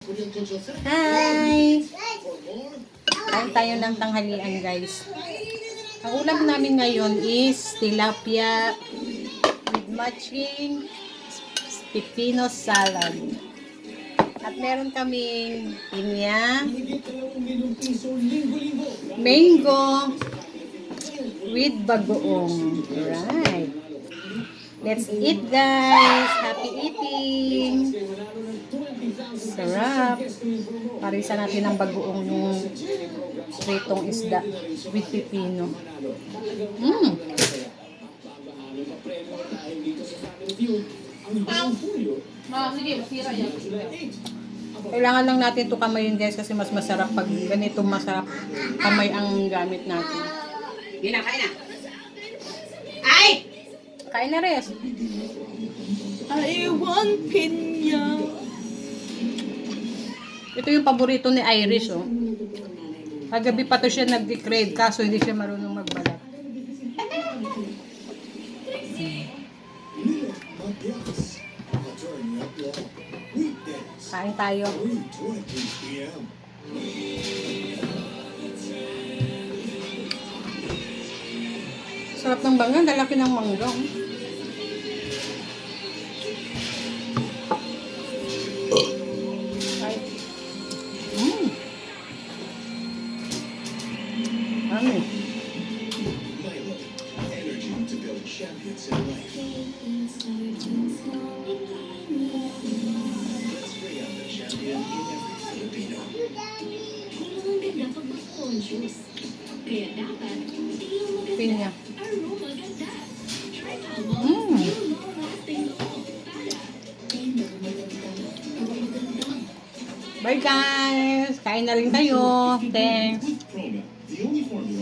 Hi! Kain tayo ng tanghalian, guys. Ang ulam namin ngayon is tilapia with matching pipino salad. At meron kaming pinya, mango with bagoong. Alright. Let's eat, guys. Happy eating. Sarap. Parisa natin ang bagoong yung pritong isda with pipino. Sige, masira yan. Kailangan lang natin ito kamayin, guys, kasi mas masarap pag ganito masarap kamay ang gamit natin. Kain na. Ay! Kain na, Res. I want pinya. Ito yung paborito ni Irish, oh. Kagabi pa to siya nag-crave, kaso hindi siya marunong magbalat. Kain tayo. Sarap ng bangan, lalaki ng mangga. Ano? Energy to build champions in life. Let's bring out the champion in every Filipino. Pinya. Bye, guys! Kain na rin tayo. Thanks! Prona, the only formula